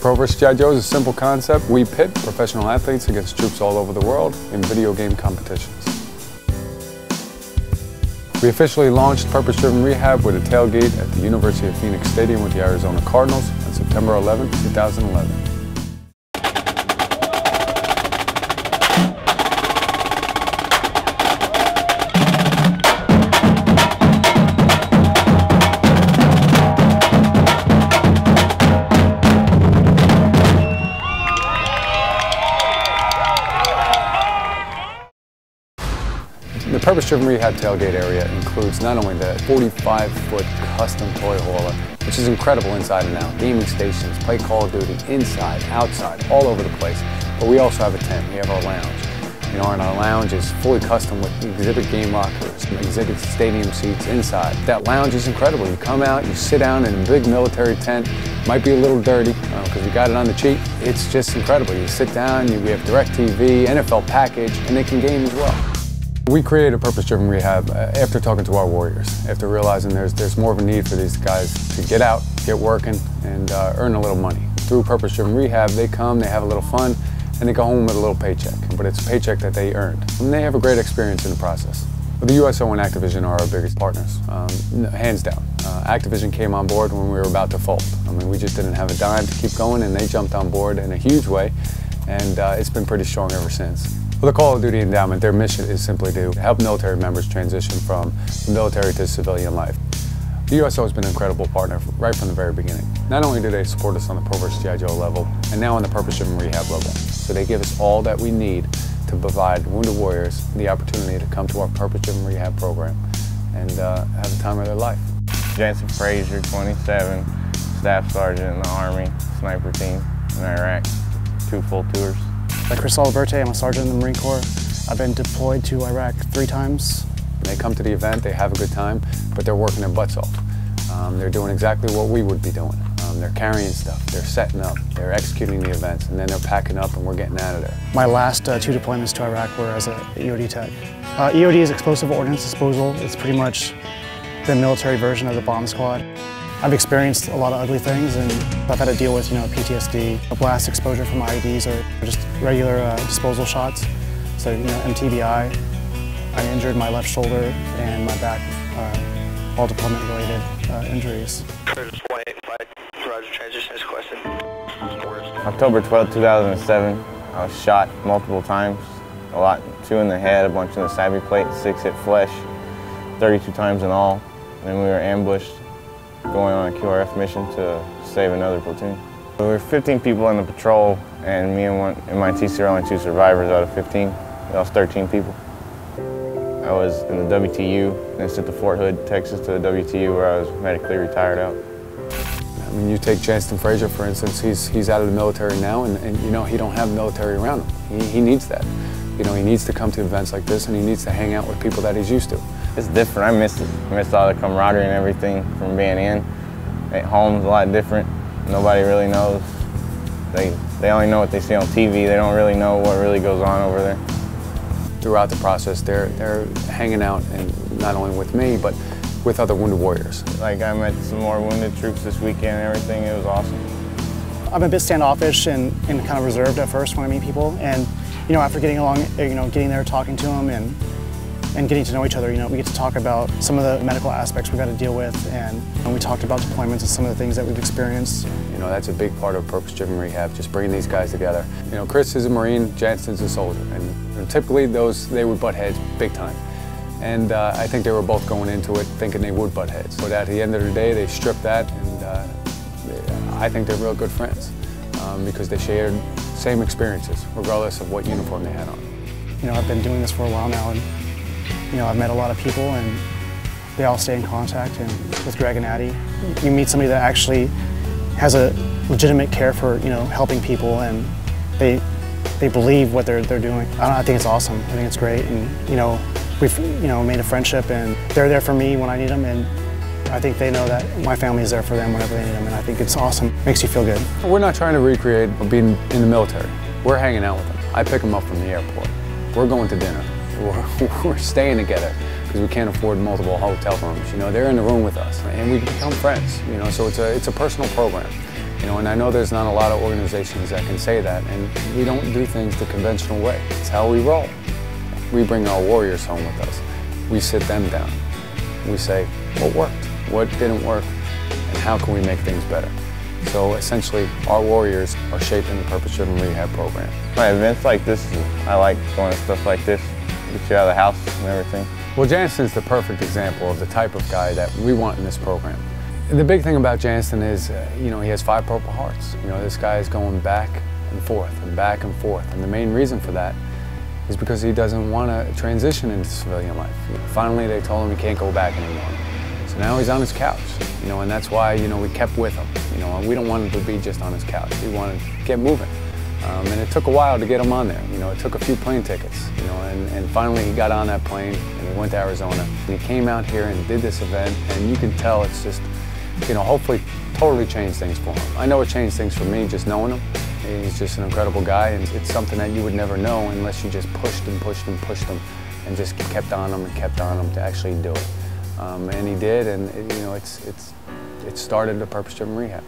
Pro vs. G.I. Joe is a simple concept. We pit professional athletes against troops all over the world in video game competitions. We officially launched Purpose Driven Rehab with a tailgate at the University of Phoenix Stadium with the Arizona Cardinals on September 11, 2011. The Purpose-Driven Rehab tailgate area includes not only the 45-foot custom toy hauler, which is incredible inside and out, gaming stations, play Call of Duty, inside, outside, all over the place, but we also have a tent. We have our lounge. You know, and our lounge is fully custom with exhibit game lockers, exhibit stadium seats inside. That lounge is incredible. You come out, you sit down in a big military tent, might be a little dirty because we got it on the cheap. It's just incredible. You sit down, we have DirecTV, NFL package, and they can game as well. We created Purpose-Driven Rehab after talking to our warriors, after realizing there's more of a need for these guys to get out, get working, and earn a little money. Through Purpose-Driven Rehab, they come, they have a little fun, and they go home with a little paycheck. But it's a paycheck that they earned, and they have a great experience in the process. But the USO and Activision are our biggest partners, hands down. Activision came on board when we were about to fold. I mean, we just didn't have a dime to keep going, and they jumped on board in a huge way, and it's been pretty strong ever since. Well, the Call of Duty Endowment, their mission is simply to help military members transition from the military to civilian life. The USO has been an incredible partner right from the very beginning. Not only do they support us on the Pro vs. G.I. Joe level, and now on the Purpose-Driven Rehab level, so they give us all that we need to provide wounded warriors the opportunity to come to our Purpose-Driven Rehab program and have the time of their life. Jansen Frazier, 27, Staff Sergeant in the Army, Sniper Team in Iraq, 2 full tours. Like Chris Aliberte, I'm a sergeant in the Marine Corps. I've been deployed to Iraq 3 times. They come to the event, they have a good time, but they're working their butts off. They're doing exactly what we would be doing. They're carrying stuff, they're setting up, they're executing the events, and then they're packing up and we're getting out of there. My last 2 deployments to Iraq were as an EOD tech. EOD is explosive ordnance disposal. It's pretty much the military version of the bomb squad. I've experienced a lot of ugly things, and I've had to deal with, PTSD, a blast exposure from IEDs or just regular disposal shots. So, MTBI. I injured my left shoulder and my back, all deployment-related injuries. October 12, 2007, I was shot multiple times, 2 in the head, a bunch in the savvy plate, 6 hit flesh, 32 times in all, and then we were ambushed, going on a QRF mission to save another platoon. We were 15 people in the patrol, and me and my TC are only 2 survivors out of 15. We lost 13 people. I was in the WTU, and sent to Fort Hood, Texas to the WTU where I was medically retired out. I mean, you take Jansen Frazier, for instance, he's out of the military now, and he don't have military around him. He needs that. He needs to come to events like this, and he needs to hang out with people that he's used to. It's different. I miss it. I miss all the camaraderie and everything from being in. At home's a lot different. Nobody really knows. They only know what they see on TV. They don't really know what really goes on over there. Throughout the process, they're hanging out, and not only with me, but with other wounded warriors. Like, I met some more wounded troops this weekend and everything. It was awesome. I'm a bit standoffish and kind of reserved at first when I meet people, and after getting along, getting there, talking to them, and getting to know each other, we get to talk about some of the medical aspects we got to deal with, and we talked about deployments and some of the things that we've experienced. That's a big part of Purpose-Driven Rehab, just bringing these guys together. Chris is a Marine, Jansen's a soldier, and typically they would butt heads big time. And I think they were both going into it thinking they would butt heads. But at the end of the day, they stripped that, and I think they're real good friends because they shared same experiences, regardless of what uniform they had on. I've been doing this for a while now, and I've met a lot of people, and they all stay in contact. And with Greg and Addie, you meet somebody that actually has a legitimate care for helping people, and they believe what they're doing. I think it's awesome. I think it's great, and we've made a friendship, and they're there for me when I need them, and I think they know that my family is there for them whenever they need them, and I think it's awesome. Makes you feel good. We're not trying to recreate being in the military. We're hanging out with them. I pick them up from the airport. We're going to dinner. We're staying together because we can't afford multiple hotel rooms. They're in the room with us, and we become friends. So it's a personal program. You know, and I know there's not a lot of organizations that can say that, and we don't do things the conventional way. It's how we roll. We bring our warriors home with us. We sit them down. We say, what worked, what didn't work, and how can we make things better? So essentially, our warriors are shaping the Purpose-Driven Rehab program. My events like this, I like going to stuff like this, get you out of the house and everything. Well, Janson's the perfect example of the type of guy that we want in this program. And the big thing about Jansen is, you know, he has 5 Purple Hearts. You know, this guy is going back and forth and back and forth. And the main reason for that is because he doesn't want to transition into civilian life. Finally, they told him he can't go back anymore. So now he's on his couch, you know, and that's why, you know, we kept with him. You know, and we don't want him to be just on his couch. We wanted to get moving. And it took a while to get him on there. You know, it took a few plane tickets, you know, and finally he got on that plane and he went to Arizona. And he came out here and did this event, and you can tell it's just, you know, hopefully totally changed things for him. I know it changed things for me just knowing him. He's just an incredible guy, and it's something that you would never know unless you just pushed and pushed and pushed him and just kept on him and kept on him to actually do it. And he did, and you know, it started the Purpose-Driven Rehab.